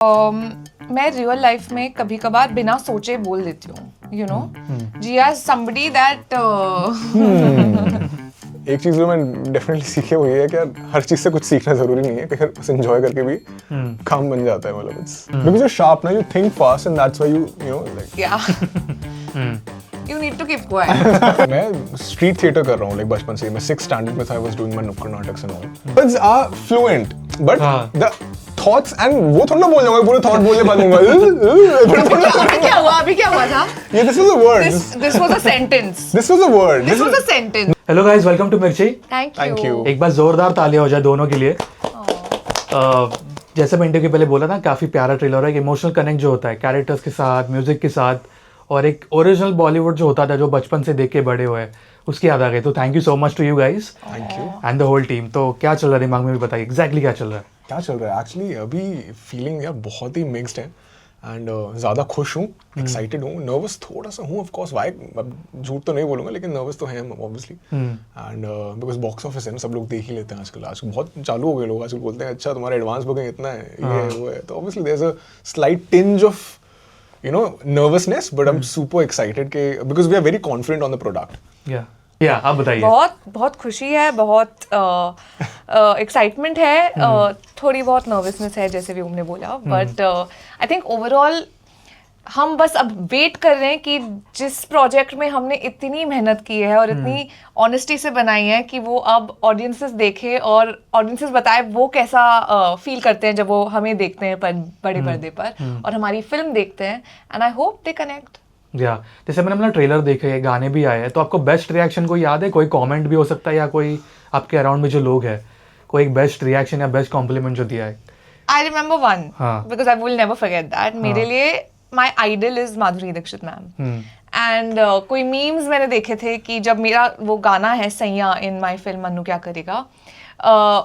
मैं real life में कभी कभार बिना सोचे बोल देती हूँ, you know Jiya somebody that एक चीज जो मैं डेफिनेटली सीखे हुई है कि यार हर चीज से कुछ सीखना जरूरी नहीं है, कि बस एंजॉय करके भी काम बन जाता है. मतलब इट्स बिकॉज़ यू शार्प ना, you think fast and that's why you know like yeah you need to keep quiet. मैं स्ट्रीट थिएटर कर रहा हूँ लाइक बचपन से. मैं 6th स्टैंडर्ड में था, I was doing my nukkad natak and all. But are fluent but the thoughts and वो थोड़ा बोल जाऊंगा, पूरे थॉट बोलने पाऊंगा. अभी क्या हुआ था? ये this was a word. This was a sentence. This was a word. This was a sentence. Hello guys, welcome to Mirchi. Thank you. एक बार जोरदार तालियां हो जाए दोनों के लिए. जैसे मैं इंटरव्यू के पहले बोला ना, काफ़ी प्यारा ट्रेलर है. एक इमोशनल कनेक्ट जो होता है कैरेक्टर्स के साथ, म्यूजिक के साथ, और एक ओरिजिनल बॉलीवुड जो होता था, जो बचपन से देख के बड़े हुए, उसकी याद आ गई. तो thank you so much to you guys. Thank you. And the whole team. तो क्या चल रहा है दिमाग में, भी बताइए एग्जैक्टली क्या चल रहा है. क्या चल रहा है एक्चुअली अभी फीलिंग यार बहुत ही मिक्स्ड है. एंड ज़्यादा खुश हूँ, एक्साइटेड हूँ, नर्वस थोड़ा सा हूँ ऑफ कोर्स. वाई अब झूठ तो नहीं बोलूँगा, लेकिन नर्वस तो है obviously. And because box office है ना, सब लोग देख ही लेते हैं आजकल. बहुत चालू हो गए लोग आजकल, बोलते हैं अच्छा तुम्हारा एडवांस बुकिंग इतना है, ये है वो है. तो obviously there is a slight tinge of you know nervousness, but I'm super excited because we are very confident on the product. या आप बताइए. बहुत खुशी है, बहुत एक्साइटमेंट है, थोड़ी बहुत नर्वसनेस है जैसे भी उमने बोला. बट आई थिंक ओवरऑल हम बस अब वेट कर रहे हैं कि जिस प्रोजेक्ट में हमने इतनी मेहनत की है और इतनी ऑनेस्टी से बनाई है कि वो अब ऑडियंसेस देखे और ऑडियंसेस बताए वो कैसा फील करते हैं जब वो हमें देखते हैं बड़े पर्दे पर और हमारी फिल्म देखते हैं. And I hope they connect. जैसे मैंने अपना ट्रेलर देखे, गाने भी आए हैं, तो आपको बेस्ट रिएक्शन कोई याद है? कोई कमेंट भी हो सकता है या कोई आपके अराउंड में जो लोग हैं, कोई एक बेस्ट रिएक्शन या बेस्ट कॉम्प्लीमेंट जो दिया है? I remember one because I will never forget that. मेरे लिए my idol is Madhuri Dixit ma'am. And कोई मीम्स मैंने देखे थे कि जब मेरा वो गाना है सैया इन माई फिल्म मन्नू क्या करेगा,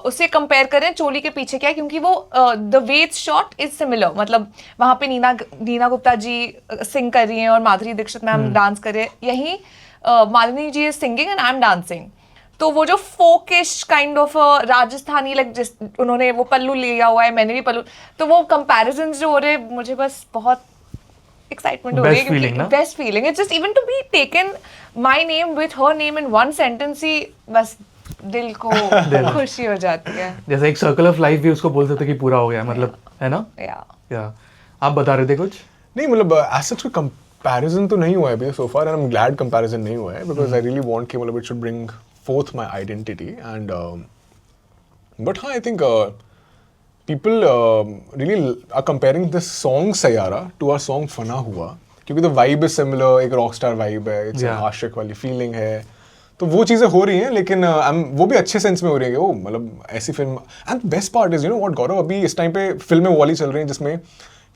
उससे कंपेयर करें चोली के पीछे क्या है, क्योंकि वो the way it's shot is similar. मतलब वहाँ पे नीना गुप्ता जी सिंग कर रही हैं और माधुरी दीक्षित मैम डांस कर रहे हैं. यहीं Malini ji is singing and I am dancing. तो वो जो folkish kind of Rajasthani like जिस उन्होंने वो पल्लू लिया हुआ है, मैंने भी पल्लू, तो वो कंपैरिजन जो हो रहे मुझे बस बहुत एक्साइटमेंट हो रही है. Best feeling it's just even to be taken my name with her name in one sentence ही बस दिल को खुशी हो जाती है. जैसे एक सर्कल ऑफ लाइफ भी उसको बोल सकते कि पूरा हो गया, मतलब है ना. या आप बता रहे थे कुछ? नहीं मतलब एज सच कोई कंपैरिजन तो नहीं हुआ है अभी so far, and I am glad comparison नहीं हुआ है बिकॉज आई रियली वांट कि मतलब it should bring forth my identity. And but हाँ, I think people really are comparing this song Sayara to our song Fana Hua, क्योंकि the vibe is similar, एक rockstar vibe है, एक आशिक वाली feeling है, तो वो चीज़ें हो रही हैं. लेकिन वो भी अच्छे सेंस में हो रही है. वो मतलब ऐसी फिल्म. And best part is you know what Gaurav, अभी इस टाइम पे फिल्में वाली चल रही हैं जिसमें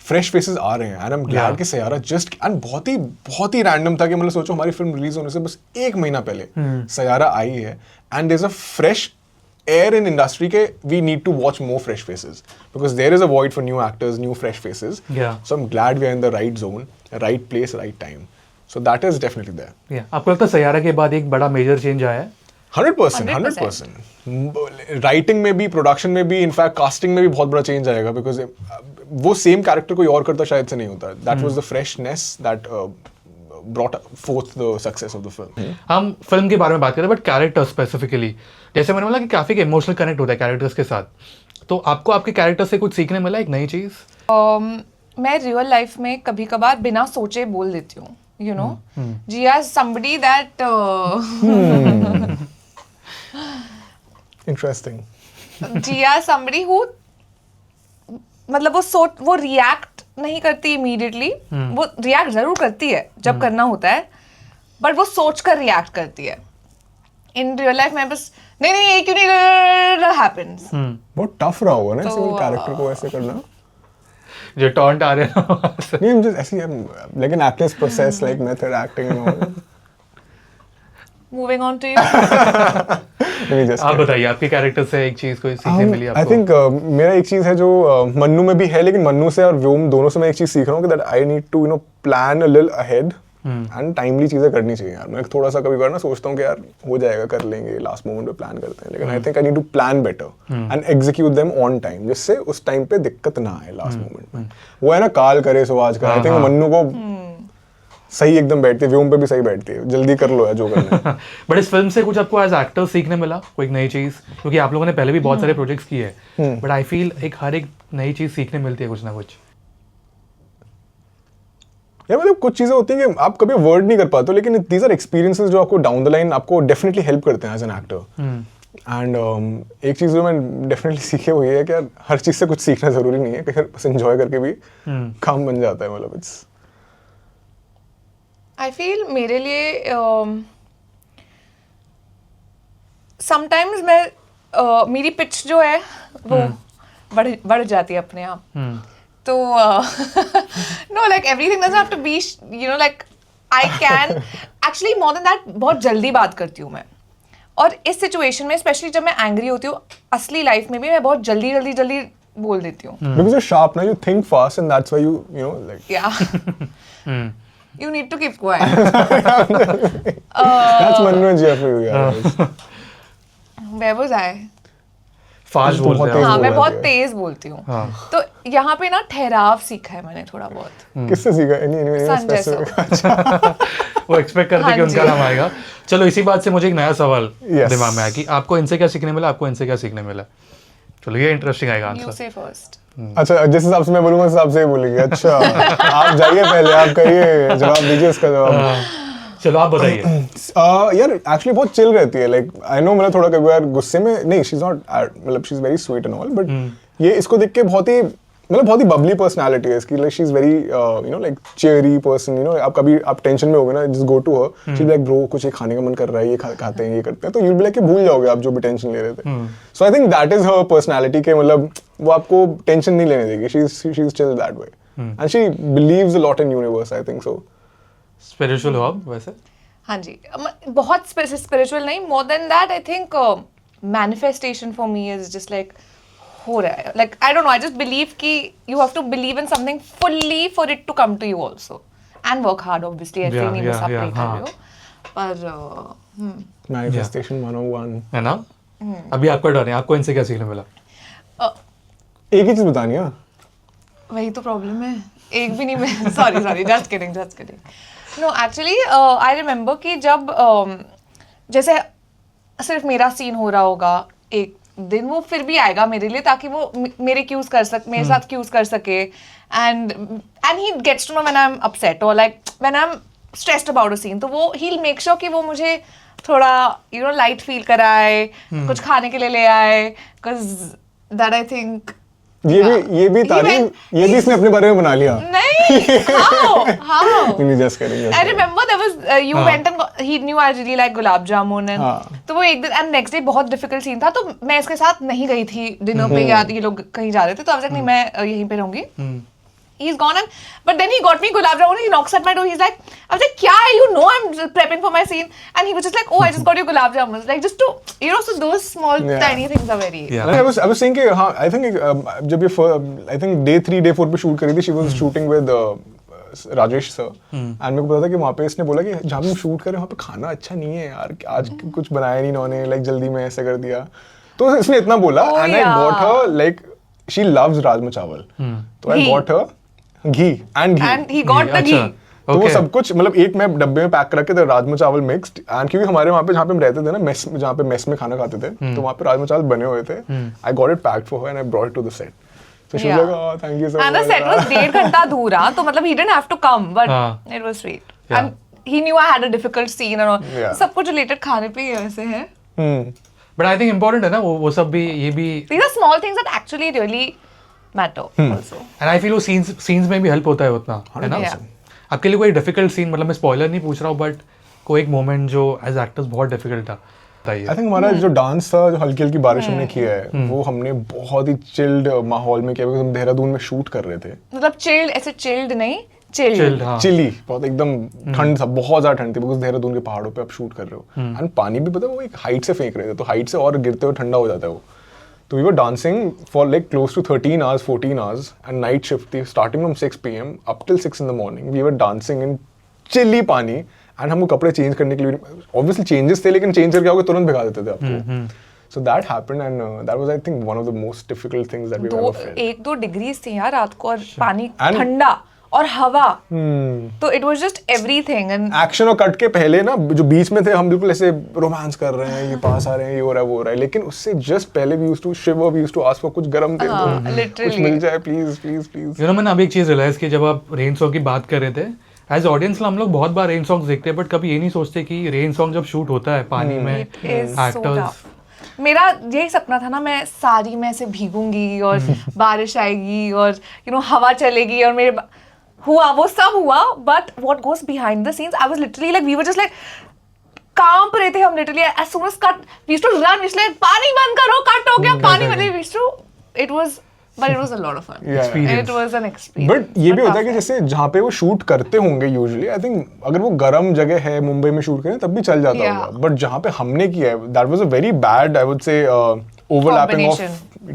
फ्रेश फेसेस आ रहे हैं. एंड आई एम ग्लैड कि सयारा जस्ट एंड बहुत ही रैंडम था कि मतलब सोचो हमारी फिल्म रिलीज होने से बस 1 महीना पहले सयारा आई है. And there is a fresh air in industry के we need to watch more fresh faces because there is a void for new actors, new fresh faces. So I am glad we are in the right zone, right place, right time. So that is definitely there. आपको लगता है सयारा के बाद एक बड़ा major change आया है? 100%. Writing में भी, प्रोडक्शन में भी, इनफैक्ट कास्टिंग में भी बहुत बड़ा चेंज आएगा बिकॉज वो सेम कैरेक्टर कोई और करता शायद से नहीं होता. That was the freshness that brought fourth the success of the film. हम फिल्म के बारे में बात करें बट कैरेक्टर स्पेसिफिकली, जैसे मैंने बोला कि काफी इमोशनल कनेक्ट होता है कैरेक्टर्स के साथ, तो आपको आपके कैरेक्टर से कुछ सीखने मिला, एक नई चीज? मैं रियल लाइफ में कभी कभार बिना सोचे बोल देती हूँ, you know Jiya somebody that interesting. Jiya somebody who मतलब वो रिएक्ट नहीं करती इमीडिएटली. वो रिएक्ट जरूर करती है जब करना होता है, बट वो सोच कर रिएक्ट करती है. इन रियल लाइफ में बस नहीं ये क्यों नहीं हैपेंस. बहुत टफ रहा होगा ना ऐसे कैरेक्टर को ऐसे करना, जो टॉन्ट आ रहे हैं. नहीं हम जस्ट ऐसे like an actors process, like method acting and all. Moving on to you. आप बताइए आपके कैरेक्टर से एक चीज कोई सीखने मिली आपको? आई थिंक मेरा एक चीज है जो मन्नू में भी है, लेकिन मन्नू से और व्योम दोनों से मैं एक चीज सीख रहा हूँ कि that I need to you know plan a little ahead and timely चीज़ें करनी चाहिए यार. मैं थोड़ा सा कभी कभार ना सोचता हूँ कि यार हो जाएगा, कर लेंगे, लास्ट मोमेंट पे प्लान करते हैं, लेकिन I think I need to plan better and execute them on time, जिससे उस टाइम पे दिक्कत ना आए लास्ट मोमेंट में. वो है ना काल करे सो आज का, आई थिंक मन्नू को सही एकदम बैठती है, व्योम पे भी सही बैठती है, जल्दी कर लो यार जो करना है. बट इस फिल्म से कुछ आपको एज एक्टर सीखने मिला, कोई नई चीज़? क्योंकि आप लोगों ने पहले भी बहुत सारे प्रोजेक्ट्स किए हैं, बट आई फील हर एक नई चीज़ सीखने मिलती है कुछ ना कुछ. यार मतलब कुछ चीज़ें होती हैं कि आप कभी वर्ड नहीं कर पाते हो, लेकिन दीज आर एक्सपीरियंसेस जो आपको डाउन द लाइन आपको डेफिनेटली हेल्प करते हैं एज एन एक्टर. एंड एक चीज़ जो मैं डेफिनेटली सीखे वो ये है कि यार हर चीज़ से कुछ सीखना ज़रूरी नहीं है, कि बस एंजॉय करके भी काम बन जाता है. मतलब इट्स आई फील मेरे लिए समटाइम्स मैं मेरी पिच जो है वो बढ़ जाती है अपने आप. तो no like everything doesn't have to be you know like I can actually more than that बहुत जल्दी बात करती हूँ मैं. और इस सिचुएशन में स्पेशली जब मैं एंग्री होती हूँ असली लाइफ में भी मैं बहुत जल्दी बोल देती हूँ. because you're sharp now, you think fast and that's why you know like yeah. You need to keep quiet. that's Manu and Jia for you यार. Where was I? फास्ट बोलते हैं. हाँ बोल मैं रहे बहुत थे. तेज बोलती हूँ. तो यहाँ पे ना ठहराव सीखा है मैंने थोड़ा बहुत. किससे सीखा? any Sanjay specific? सर. वो एक्सपेक्ट करते कि उनका नाम आएगा. चलो इसी बात से मुझे एक नया सवाल Yes. दिमाग में आया कि आपको इनसे क्या सीखने मिला, आपको इनसे क्या सीखने मिला. चलो ये इंटरेस्टिंग आएगा You आंसर. say first. अच्छा जिस हिसाब से मैं बोलूंगा उस हिसाब से ही बोलेंगे. अच्छा आप जाइए पहले, आप कहिए, जवाब दीजिए इसका जवाब. चलो आप बताइए. यार एक्चुअली बहुत चिल रहती है. लाइक आई नो मतलब थोड़ा कभी यार गुस्से में नहीं, शी इज नॉट मतलब she is very sweet and all, but ये इसको देख के बहुत ही मतलब बहुत ही बबली पर्सनालिटी है इसकी. Like she is very you know like cheery person. You know आप कभी आप टेंशन में होगे ना, just go to her, she like bro कुछ खाने का मन कर रहा है, ये खाते हैं, ये करते हैं, तो यू विल बी लाइक भूल जाओगे आप जो भी टेंशन ले रहे थे. So I think that is her personality के मतलब वो आपको टेंशन नहीं लेने देगी. She is chill that way and she believes a lot in universe. I think so. Spiritual हो आप वैसे? हाँ जी. बहुत स्पिरिचुअल नहीं, more than that I think manifestation for me is just like हो रहा है. Like I don't know, I just believe कि you have to believe in something fully for it to come to you also and work hard. Obviously ऐसे नहीं बस आप pray कर रहे हो, पर मैनिफेस्टेशन 101 है ना. अभी आपका टर्न है, आपको इनसे क्या सीखने मिला? एक ही चीज बतानी है. वही तो प्रॉब्लम है, एक भी नहीं. मैं sorry just kidding. No actually I remember कि जब जैसे सिर्फ मेरा सीन हो रहा होगा एक दिन, वो फिर भी आएगा मेरे लिए ताकि वो मेरे साथ क्यूज कर सके. And he gets to know when I am upset और like when I am stressed about a scene, तो वो ही विल मेक श्योर कि वो मुझे थोड़ा यू नो लाइट फील कराए, कुछ खाने के लिए ले आए, बिकॉज दैट आई थिंक ये भी तारीफ, ये भी इसने अपने बारे में बना लिया. नहीं, how? नहीं, just kidding. I remember there was you went and he knew I really like gulab jamun and तो वो एक दिन and next day बहुत difficult scene था, तो मैं इसके साथ नहीं गई थी डिनर पे, या ये लोग कहीं जा रहे थे, तो अब तक नहीं, मैं यहीं पे रहूंगी. He's gone but then he got me gulab jamun. He knocks at my door. He's like, I was like, kya? You know I'm prepping for my scene. And he was just like, oh, I just got you gulab jamun. Like just to, you know, so those small tiny things are very. Yeah. I was saying कि हाँ, I think जब ये I think day 3 day 4 पे shoot करी थी, she was shooting with Rajesh sir, and मेरे को पता था कि वहाँ पे इसने बोला कि जहाँ हम शूट करें वहाँ पे खाना अच्छा नहीं है यार, आज कुछ बनाया नहीं इन्होंने, लाइक जल्दी में ऐसे कर दिया. तो इसने इतना बोला and I got her like she loves rajma चावल, तो I got her ghee and he got the ghee. तो वो सब कुछ मतलब एक मैं डब्बे में पैक कर रखे थे राजमा चावल मिक्स्ड. एंड क्योंकि हमारे वहाँ पे जहाँ पे हम रहते थे ना, मेस जहाँ पे मेस में खाना खाते थे, तो वहाँ पे राजमा चावल बने हुए थे. I got it packed for her and I brought it to the set. So she was like, oh, thank you so much. And the set was 1.5 घंटा दूर, तो मतलब he didn't have to come, but it was sweet. And he knew I had a difficult scene and all. सब कुछ related खाने पे ही वैसे है. But I think important है ना वो सब भी, ये भी. These are small things that actually really matter also. And I feel वो scenes में भी help होता है उतना, है ना? आपके लिए कोई difficult scene, मतलब मैं spoiler नहीं पूछ रहा हूँ, but कोई एक moment जो as actors बहुत difficult था. I think हमारा जो डांस था, जो हल्की हल्की बारिश हमने किया है, वो हमने बहुत ही चिल्ड माहौल में किया, क्योंकि हम देहरादून में शूट कर रहे थे. मतलब चिल्ड ऐसे चिल्ड नहीं, चिल्ड, चिली, बहुत एकदम ठंड था, बहुत ज्यादा ठंड थी, बिकॉज देहरादून के पहाड़ों पे आप शूट कर रहे हो. एंड पानी भी पता है वो एक हाइट से फेंक रहे थे, तो हाइट से और गिरते हुए ठंडा हो जाता है वो. तो we were dancing for like close to 13 hours 14 hours and night shift थी, starting from 6 PM up till 6 in the morning. We were dancing in chilly paani, and हमको कपड़े चेंज करने के लिए ऑब्वियसली चेंजेस थे, लेकिन चेंज करके आओगे तुरंत भिगा देते थे आपको. So that happened, and that was, I think, one of the most difficult things that we've ever felt. 1-2 degree थी यार रात को, और पानी ठंडा और हवा, तो it was just everything. And action और कट के पहले ना जो बीच में थे हम बिल्कुल ऐसे रोमांस कर रहे हैं, ये पास आ रहे हैं, ये हो रहा है वो हो रहा है, लेकिन उससे जस्ट पहले we used to shiver, we used to ask for कुछ गरम दे दो, कुछ मिल जाए प्लीज प्लीज प्लीज. मैंने अभी एक चीज रियलाइज की, जब आप रेन सॉन्ग की बात कर रहे थे, एज ऑडियंस हम लोग बहुत बार रेन सॉन्ग्स देखते हैं, बट कभी ये नहीं सोचते कि रेन सॉन्ग जब शूट होता है पानी में, एक्टर्स. मेरा यही सपना था ना, मैं सारी में से भीगूंगी और बारिश आएगी और हवा चलेगी और मेरे हुआ, वो सब हुआ, but what goes behind the scenes, I was literally like, we were just like कांप रहे थे हम literally. As soon as cut we used to run, we used like पानी बंद करो, कट हो गया पानी, मतलब we used to, it was, but it was a lot of fun. Experience. It was an experience. But ये भी होता है कि जैसे जहाँ पे वो शूट करते होंगे यूजुअली, आई थिंक अगर वो गर्म जगह है मुंबई में शूट करें तब भी चल जाता होगा, बट जहाँ पे हमने किया है that was a very bad, I would say overlapping of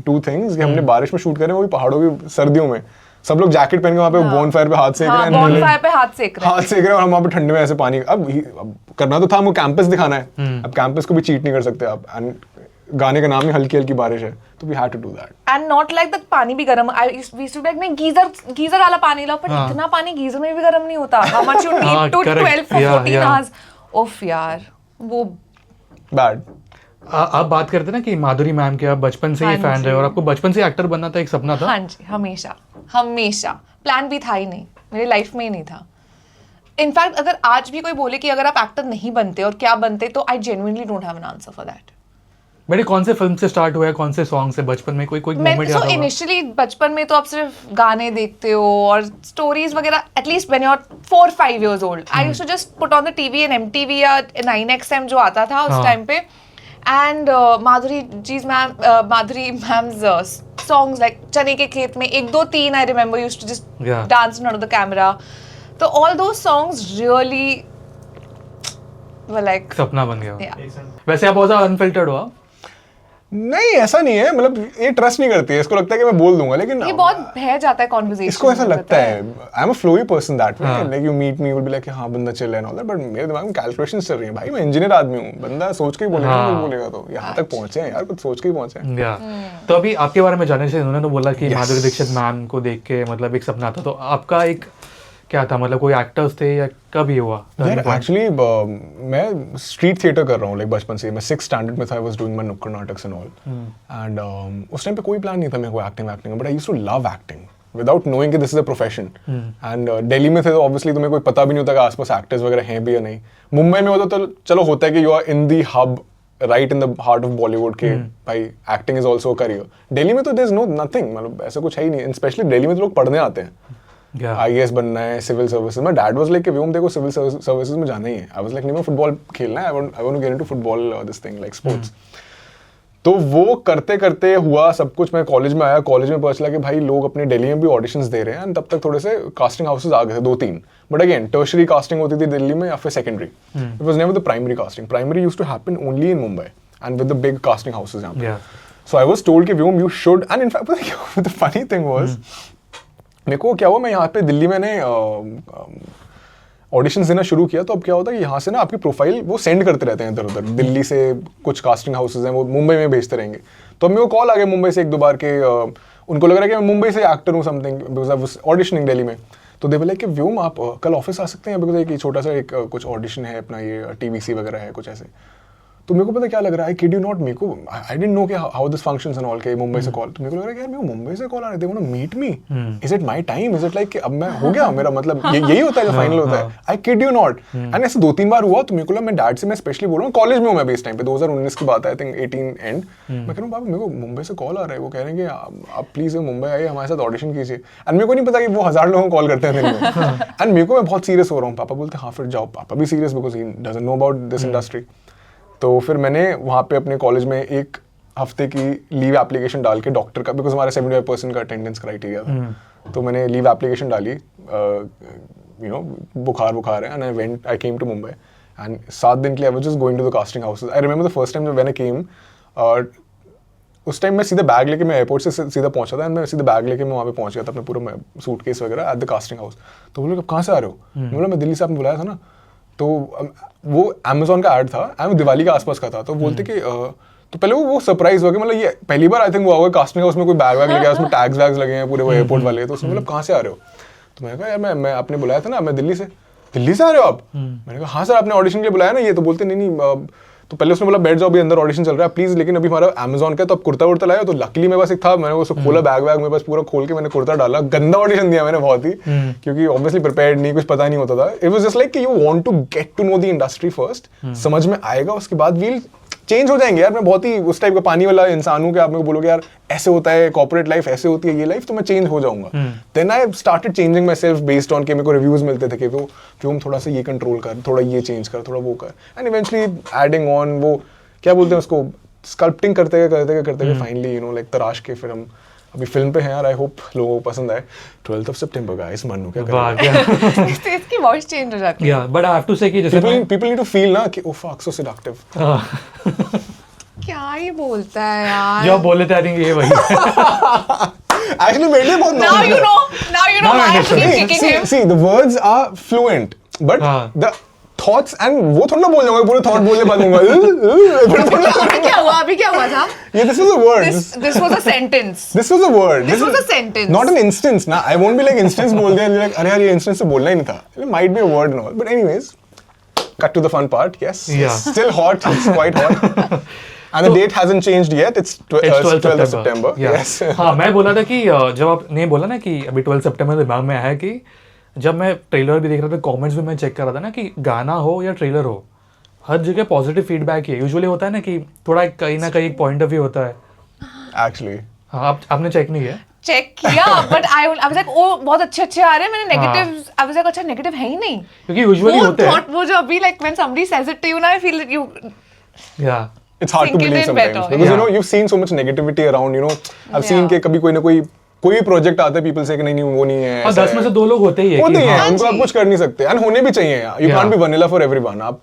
two things, कि हमने बारिश में शूट करें, वो भी पहाड़ों की सर्दियों में, सब लोग जैकेट पहन के वहाँ पे बोनफायर पे हाथ सेक रहे हैं, बोनफायर पे हाथ सेक रहे हैं और हम वहाँ पे ठंडे में ऐसे पानी. अब करना तो था, हमको कैंपस दिखाना है, अब कैंपस को भी चीट नहीं कर सकते आप, एंड गाने का नाम ही हल्की हल्की बारिश है, तो we had to do that. And not like the पानी भी गर्म, वी यूज्ड टू लाइक नहीं गीजर वाला पानी लाओ, पर इतना पानी गीजर में भी गर्म नहीं होता. How much you need to 12-14 hours. ओफ यार, वो बैड. आप बात करते ना कि माधुरी मैम के आप बचपन से ही फैन रहे, और आपको बचपन से एक्टर बनना था, एक सपना था. हाँ जी, हमेशा हमेशा. प्लान भी था ही नहीं, मेरी लाइफ में ही नहीं था. इनफैक्ट अगर आज भी कोई बोले कि अगर आप एक्टर नहीं बनते और क्या बनते, तो I genuinely don't have an answer for that. But कौन से फिल्म से स्टार्ट हुआ है, कौन से सॉन्ग से बचपन में, कोई मोमेंट याद होगा? इनिशियली बचपन में तो आप सिर्फ गाने देखते हो और स्टोरीज वगैरह, at least when you are 4-5 years old, I used to just put on the TV and MTV या 9XM जो आता था उस टाइम पे, and Madhuri ma'am's songs like चने के खेत में 1-2-3 I remember used to just dance in front of the camera. तो all those songs really were like सपना बन गया. वैसे आप बहुत अनफिल्टर्ड हो? नहीं, ऐसा नहीं है, मतलब ये ट्रस्ट नहीं करती है, इसको लगता है कि मैं बोल दूंगा, लेकिन ये बहुत बह जाता है कॉन्वर्सेशन. इसको ऐसा लगता है I am a flowy person that way, like you meet me, will be like हां बंदा चिल है एंड ऑल दैट, बट मेरे दिमाग में कैलकुलेशंस चल रही हैं. भाई मैं इंजीनियर आदमी हूं, बंदा सोच के ही बोलेगा, कुछ बोलेगा तो यहां तक पहुंचे हैं यार, कुछ सोच के ही पहुंचे हैं. तो अभी आपके बारे में जानने से उन्होंने तो बोला कि माधुरी दीक्षित मैम को देख के मतलब एक सपना था, तो आपका एक क्या था, मतलब कोई एक्टर्स थे या कब ये हुआ? एक्चुअली मैं स्ट्रीट थिएटर कर रहा हूँ लाइक बचपन से. मैं 6th standard में था, आई वाज डूइंग माय नुक्कड़ नाटक्स एंड ऑल, एंड उस टाइम पे कोई प्लान नहीं था मेरे को acting, but I used to love acting without knowing कि this is a profession. And Delhi में थे तो ऑब्वियसली तुम्हें कोई पता भी नहीं होता कि आसपास एक्टर्स वगैरह हैं भी या नहीं. मुंबई में होता तो चलो होता है कि you are in the hub, right in the heart of Bollywood के भाई acting is also a career. Delhi में तो देयर इज नो नथिंग, मतलब ऐसा कुछ है ही नहीं. स्पेशली दिल्ली में तो लोग पढ़ने आते हैं, IAS बनना है, civil services. My dad was like कि व्योम देखो सिविल सर्विसेज में जाना ही है. आई वाज लाइक नहीं, मैं फुटबॉल खेलना है, I want to get into football, this thing like sports. तो वो करते करते हुआ सब कुछ. मैं कॉलेज में आया, कॉलेज में पता चला कि भाई लोग अपने दिल्ली में भी ऑडिशंस दे रहे हैं, एंड तब तक थोड़े से कास्टिंग हाउसेस आ गए थे 2-3. बट अगेन टर्शरी कास्टिंग होती थी दिल्ली में या फिर secondary. It was never the primary casting. Primary used to happen only in Mumbai and with the big casting houses यहाँ पे. सो आई वाज टोल्ड कि Vyom you should, and in fact the funny thing was, मेरे को क्या हुआ, मैं यहाँ पे दिल्ली में ऑडिशंस देना शुरू किया. तो अब क्या होता है कि यहाँ से ना आपकी प्रोफाइल वो सेंड करते रहते हैं इधर उधर. दिल्ली से कुछ कास्टिंग हाउसेज हैं वो मुंबई में भेजते रहेंगे. तो अब मेरे को कॉल आ गया मुंबई से 1-2 बार के, उनको लग रहा है कि मैं मुंबई से एक्टर हूँ something, because I was auditioning Delhi में. तो दे बोले कि व्योम आप कल ऑफिस आ सकते हैं, बिकॉज एक छोटा सा एक कुछ ऑडिशन है अपना, ये TVC वगैरह है कुछ ऐसे. तो मेरे को पता क्या लग रहा है, आई किड यू नॉट, मेरे को आई डिडंट नो कि how this functions and all के मुंबई से कॉल. तो मेरे को लग रहा है यार मेरे को मुंबई से कॉल आ रहे, they want to meet me, is it my time, is it like कि अब मैं हो गया मेरा, मतलब यही होता है जो फाइनल होता है. I kid you not. And ऐसे 2-3 बार हुआ. तो मेरे को लगा, मैं डैड से मैं स्पेशली बोल रहा हूँ, कॉलेज में हूँ मैं भी इस टाइम पे, 2019 की बात है, आई थिंक 18 एंड. मैं कह रहा हूँ पापा मेरे को मुंबई से कॉल आ रहा है, वो कह रहे हैं कि आप प्लीज मुंबई आइए, हमारे साथ ऑडिशन कीजिए. एंड मेरे को नहीं पता कि वो 1000 लोगों को कॉल करते हैं दिन में. एंड मेरे को मैं बहुत सीरियस हो रहा हूँ. पापा बोलते हाँ फिर जाओ. पापा भी serious because he doesn't know about this industry. तो फिर मैंने वहाँ पे अपने कॉलेज में 1 हफ्ते की लीव एप्लीकेशन डाल के डॉक्टर का, बिकॉज हमारा 75% का अटेंडेंस क्राइटेरिया था. तो मैंने लीव एप्लीकेशन डाली, यू नो बुखार है, and I came to Mumbai. And 7 दिन के लिए I was just going to the casting houses. I remember the first time when I came, उस टाइम मैं सीधे बैग लेके मैं एयरपोर्ट से सीधा पहुंचा था एंड मैं सीधे बैग लेके मैं वहाँ पे पहुंच गया था अपने पूरा सूटकेस वगैरह एट द कास्टिंग हाउस. तो वो लोग कहाँ से आ रहे हो? मैं बोला मैं दिल्ली से आपने बुलाया था ना. तो वो अमेजोन का ऐड था एंड दिवाली के आसपास का था. तो बोलते कि तो पहले वो सरप्राइज हो गया, मतलब ये पहली बार आई थिंक वो हुआ कास्टिंग हाउस में कोई बैग वैग लेके आया, उसमें टैग्स वैग्स लगे हैं पूरे वो एयरपोर्ट वाले. तो उसने मतलब कहाँ से आ रहे हो? तो मैंने कहा यार मैं आपने बुलाया था ना, मैं दिल्ली से आ रहे हो आप? मैंने कहा हाँ सर आपने ऑडिशन के लिए बुलाया ना. ये तो बोलते नहीं. तो पहले उसने बोला बैठ जाओ अभी अंदर ऑडिशन चल रहा है प्लीज, लेकिन अभी हमारा अमेजोन का तो आप कुर्ता वुर्ता लाए हो. तो लकीली मेरे पास एक था, मैंने उसको खोला बैग वैग मेरे पास पूरा खोल के मैंने कुर्ता डाला. गंदा ऑडिशन दिया मैंने बहुत ही, क्योंकि ऑब्वियसली प्रिपेयर्ड नहीं, कुछ पता नहीं होता था. इट वाज जस्ट लाइक कि you want to get to know the industry first, समझ में आएगा उसके बाद वील चेंज हो जाएंगे. यार मैं बहुत ही उस टाइप का पानी वाला इंसान हूँ कि आप मेरे को बोलोगे यार ऐसे होता है कॉर्पोरेट लाइफ, ऐसे होती है ये लाइफ, तो मैं चेंज हो जाऊंगा. Then I started changing myself based on के मेरे को रिव्यूज मिलते थे कि वो तुम थोड़ा सा ये कंट्रोल कर, थोड़ा ये चेंज कर, थोड़ा वो कर. एंड इवेंचुअली एडिंग ऑन वो क्या बोलते हैं उसको, स्कल्पटिंग करते गए फाइनली यू नो लाइक तराश के फिर हम अभी फिल्म पे हैं यार. आई होप लोगों को पसंद आए. 12th of September guys, Mannu क्या करें. इसकी वॉइस चेंज हो जाती है. या बट आई हैव टू से कि जैसे people need to feel ना कि ओह फक सो सेडक्टिव. क्या ही बोलता है यार. जो आप बोले थे आई थिंक ये वही Actually मेरे लिए बहुत now you know why I'm kicking him. See the words are fluent but the thoughts and वो थोड़ा ना बोल जाऊंगा पूरे thought बोलने बाद दूंगा. अभी क्या हुआ था? Yeah, this was a word. This was a sentence. This was a word. This was a sentence. Not an instance ना. I won't be like instance बोल दिया like अरे यार ये instance से बोलना ही नहीं था. It might be a word and all. But anyways, cut to the fun part. Yes. Yeah. It's still hot. It's quite hot. And the date hasn't changed yet. It's 12th of September. Yes. हाँ मैं बोला था कि जब आपने बोला ना कि अभी 12 सितंबर दिमाग में आया कि जब मैं ट्रेलर भी देख रहा था, कमेंट्स भी मैं चेक कर रहा था ना कि गाना हो या ट्रेलर हो, हर जगह पॉजिटिव फीडबैक है. यूजुअली होता है ना कि थोड़ा कहीं ना कहीं पॉइंट ऑफ व्यू होता है. Actually. हाँ आपने चेक नहीं किया? चेक किया but I was like oh बहुत अच्छे आ रहे हैं. मैंने नेगेटिव आई वाज लाइक अच्छा नेगेटिव है ही नहीं, क्योंकि यूजुअली होते हैं वो जो अभी like when somebody says it to you ना आई फील दैट यू या It's hard to believe sometimes because you know you've seen so much negativity around. You know I've seen कि कभी कोई प्रोजेक्ट आता है पीपल से कि नहीं वो नहीं है. और 10 में से 2 लोग होते ही है उनको आप कुछ कर नहीं सकते एंड होने भी चाहिए. You can't be vanilla for everyone. आप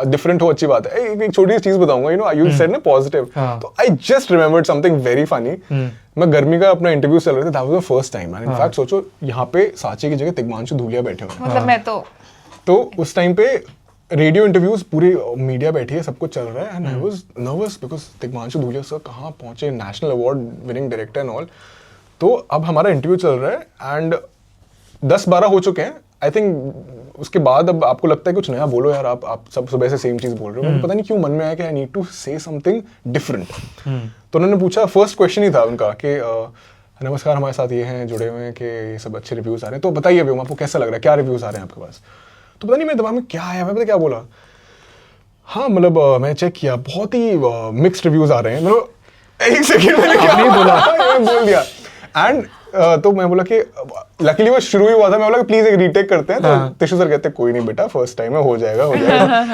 डिफरेंट हो अच्छी बात है. एक छोटी सी चीज बताऊंगा. यू नो यू सेड ना पॉजिटिव, तो I just remembered something very funny. मैं गर्मी का अपना इंटरव्यू चल रहा था. That was the first time and in fact सोचो यहाँ पे साचे की जगह तिग्मांशु धूलिया बैठे हुए हैं. मतलब मैं तो उस टाइम पे रेडियो इंटरव्यूज पूरी मीडिया बैठी है, सब कुछ चल रहा है and I was nervous because Tigmanshu Dhulia sir कहाँ पहुंचे, national award winning director and all. तो अब हमारा इंटरव्यू चल रहा है एंड 10-12 हो चुके हैं आई थिंक. उसके बाद अब आपको लगता है कुछ नया बोलो यार. आप सब सुबह से सेम चीज बोल रहे हो. मुझे पता नहीं क्यों मन में आया कि I need to say something different. तो उन्होंने पूछा, फर्स्ट क्वेश्चन ही था उनका कि नमस्कार हमारे साथ ये हैं जुड़े हुए हैं कि ये सब अच्छे रिव्यूज आ रहे हैं, तो बताइए अभी आपको कैसा लग रहा है, क्या रिव्यूज आ रहे हैं आपके पास. तो पता नहीं मेरे दिमाग में क्या आया, मैं पता क्या बोला. हाँ मतलब मैंने चेक किया बहुत ही मिक्स्ड रिव्यूज आ रहे हैं. मतलब एक सेकंड मैंने क्या बोल दिया एंड तो मैं बोला कि लकीली वो शुरू ही हुआ था. मैं बोला कि प्लीज एक रीटेक करते हैं. तो तिशु सर कहते कोई नहीं बेटा फर्स्ट टाइम है, हो जाएगा.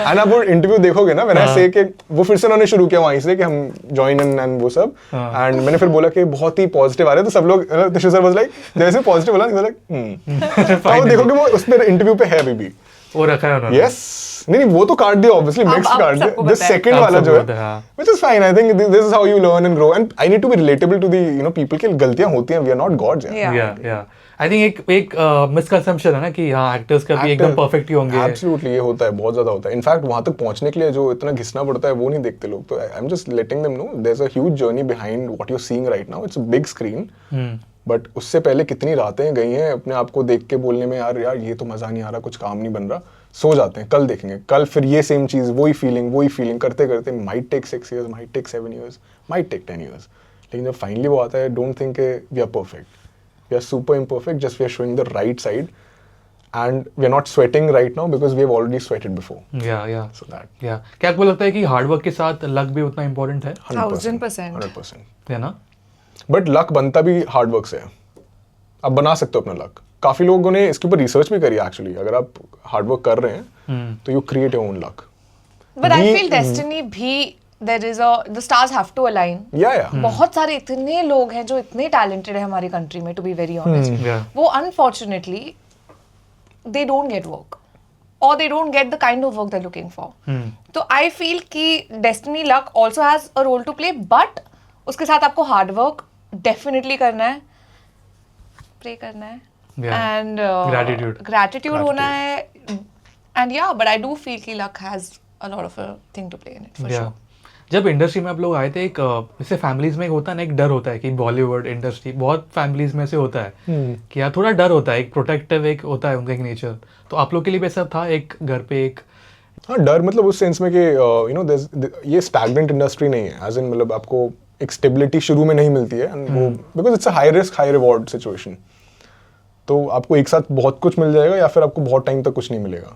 एंड आप वो इंटरव्यू देखोगे ना मैंने ऐसे कि वो फिर से उन्होंने शुरू किया वहीं से कि हम जॉइन इन एंड वो सब. एंड मैंने फिर बोला कि बहुत ही पॉजिटिव आ रहे हैं. तो सब लोग तिशु सर वाज लाइक जैसे पॉजिटिव बोला तो देखोगे वो उस पर इंटरव्यू पे है अभी भी वो रखा है उन्होंने. यस नहीं वो तो काट दिया ऑब्वियसली, मिक्स काट दिया. दिस सेकंड वाला जो है which is fine. I think this is how you learn and grow and I need to be relatable to the you know people की गलतियां होती हैं. We are not gods. या आई थिंक एक misconception है ना कि हाँ एक्टर्स कभी एकदम परफेक्ट ही होंगे. एब्सोल्युटली ये होता है, बहुत ज्यादा होता है. इनफैक्ट वहां तक पहुंचने के लिए जो इतना घिसना पड़ता है वो नहीं देखते लोग. तो I am just letting them know there is a huge journey behind what you are seeing right now. It's a big screen but उससे पहले कितनी रातें गई हैं अपने आप को देख के बोलने में यार ये तो मजा नहीं आ रहा, कुछ काम नहीं बन रहा, सो जाते हैं, कल देखेंगे, कल फिर ये सेम चीज वही फीलिंग करते करते might take 6 years, might take 7 years, might take 10 years. लेकिन जब फाइनली वो आता है don't think we are perfect. We are super imperfect, just we are showing the right side and we are not sweating right now because we have already sweated before. Yeah. So that. Yeah. क्या आपको लगता है कि hard work के साथ luck भी उतना important है? 1000%. 100%. है ना? बट लक बनता भी हार्ड वर्क से है. आप बना सकते हो अपना लक. काफी लोगों ने इसके ऊपर रिसर्च भी करी एक्चुअली. अगर आप हार्ड वर्क कर रहे हैं तो you create your own luck. But I feel destiny भी there is the stars have to align. Yeah. बहुत सारे इतने लोग हैं जो इतने talented है हमारी कंट्री में, to be very honest. वो unfortunately they don't get work or they don't get the kind of work they're looking for. तो I feel कि destiny luck also has a role to play, but उसके साथ आपको hard work definitely करना है, pray करना है, and gratitude होना है, एंड या बट आई डू फील कि luck has a lot of a thing to play in it for sure. जब इंडस्ट्री में आप लोग आए थे, एक जैसे फैमिलीज में एक होता है ना, एक डर होता है कि बॉलीवुड इंडस्ट्री, बहुत फैमिलीज में से होता है कि यार थोड़ा डर होता है, एक प्रोटेक्टिव एक होता है उनका एक नेचर. तो आप लोग के लिए भी ऐसा था एक घर पे एक? हाँ, डर मतलब उस सेंस में कि यू नो ये स्टैग्नेंट इंडस्ट्री नहीं है, एज इन मतलब आपको एक स्टेबिलिटी शुरू में नहीं मिलती है, and वो because it's a high risk high reward situation. तो आपको एक साथ बहुत कुछ मिल जाएगा या फिर आपको बहुत टाइम तक कुछ नहीं मिलेगा.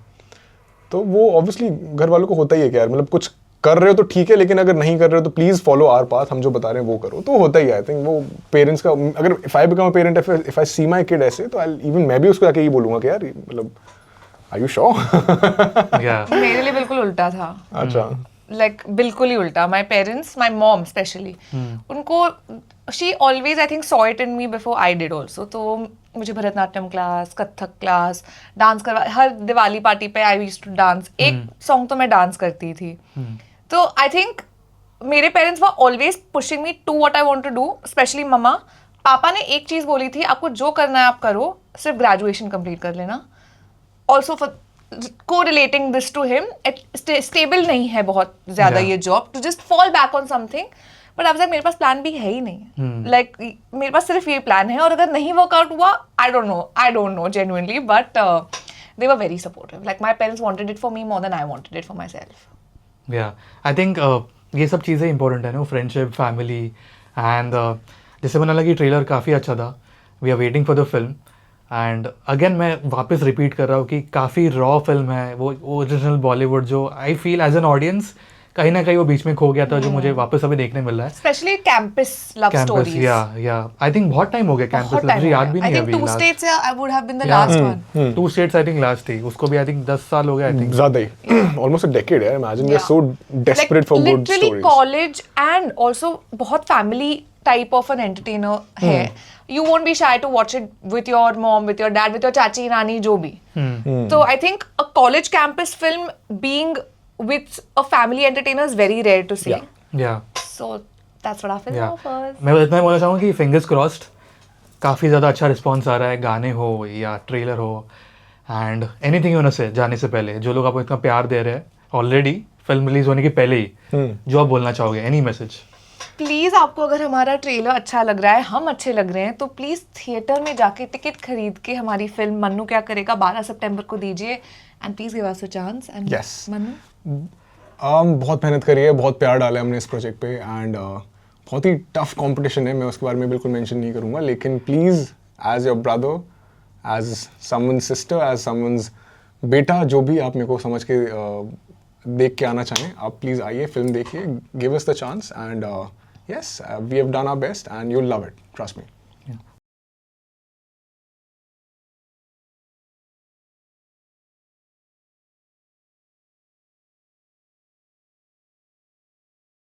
तो वो ऑब्वियसली घर वालों को होता ही है कि यार मतलब कुछ कर रहे हो तो ठीक है, लेकिन अगर नहीं कर रहे हो तो प्लीज फॉलो आवर पाथ, हम जो बता रहे हैं वो करो. तो होता ही है. आई थिंक वो पेरेंट्स का, अगर if I become a parent, if I see my kid ऐसे, तो आई इवन मैं भी उसको आके ये बोलूंगा कि यार मतलब आर यू श्योर. मेरे लिए बिल्कुल उल्टा था. अच्छा. लाइक बिल्कुल ही उल्टा. My parents, my mom specially, उनको she always I think saw it in me before I did also. तो मुझे Bharatanatyam class, Kathak class, dance करवा, हर दिवाली पार्टी पे आई यूज्ड टू डांस. एक सॉन्ग तो मैं डांस करती थी. तो आई थिंक मेरे parents were always pushing me to what I want to do. Specially मम्मा. पापा ने एक चीज बोली थी, आपको जो करना है आप करो, सिर्फ ग्रेजुएशन कंप्लीट कर लेना. Also for co-relating this to him, stable नहीं है बहुत ज्यादा ये job, to just fall back on something. But अब तक मेरे पास प्लान भी है ही नहीं. लाइक मेरे पास सिर्फ ये प्लान है, और अगर नहीं वर्कआउट हुआ, I don't know genuinely, but they were very supportive. Like my parents wanted it for me more than I wanted it for myself. या आई थिंक ये सब चीज़ें इंपॉर्टेंट है ना, फ्रेंडशिप, फैमिली, एंड जैसे मैंने लगी ट्रेलर काफ़ी अच्छा था. We are waiting for the film. And again मैं वापस रिपीट कर रहा हूँ कि काफ़ी रॉ फिल्म है वो ओरिजिनल बॉलीवुड, जो I feel as an audience कहीं ना कहीं वो बीच में खो गया था, जो मुझे वापस अभी देखने मिल रहा है. Specially campus love stories. या आई थिंक बहुत टाइम हो गया कैंपस लव, मुझे याद भी नहीं है अभी. 2 states I would have been the last one. 2 states I think last थी, उसको भी आई थिंक 10 साल हो गए. आई थिंक ज़्यादा ही, ऑलमोस्ट अ डेकेड है. Imagine we are so desperate for good stories. Literally college and also बहुत family type of an entertainer है. You won't be shy to watch it with your mom, with your dad, with your chachi, nani, jo bhi. So I think a college campus film being with a family entertainer is very rare to see. Yeah. So that's what our film offers. मैं इतना बोलना चाहूँगा कि fingers crossed, काफ़ी ज़्यादा अच्छा response आ रहा है, गाने हो या ट्रेलर हो, एंड एनीथिंग होने से जाने से पहले जो लोग आपको इतना प्यार दे रहे हैं ऑलरेडी फिल्म रिलीज होने के पहले ही, जो आप बोलना चाहोगे, एनी मैसेज? प्लीज़ आपको अगर हमारा ट्रेलर अच्छा लग रहा है, हम अच्छे लग रहे हैं, तो प्लीज़ थिएटर में जाके टिकट खरीद के हमारी फिल्म मन्नू क्या करेगा 12 सितंबर को दीजिए. And please give us a chance. And Mannu बहुत मेहनत करी है, बहुत प्यार डाला है हमने इस प्रोजेक्ट पे, एंड बहुत ही टफ कंपटीशन है. मैं उसके बारे में बिल्कुल मेंशन नहीं करूँगा, लेकिन please as your brother, as someone's sister, as someone's beta, जो भी आप मेरे को समझ के देख के आना चाहें, आप प्लीज़ आइए, फिल्म देखिए, give us the chance, and yes, we have done our best and you'll love it, trust me.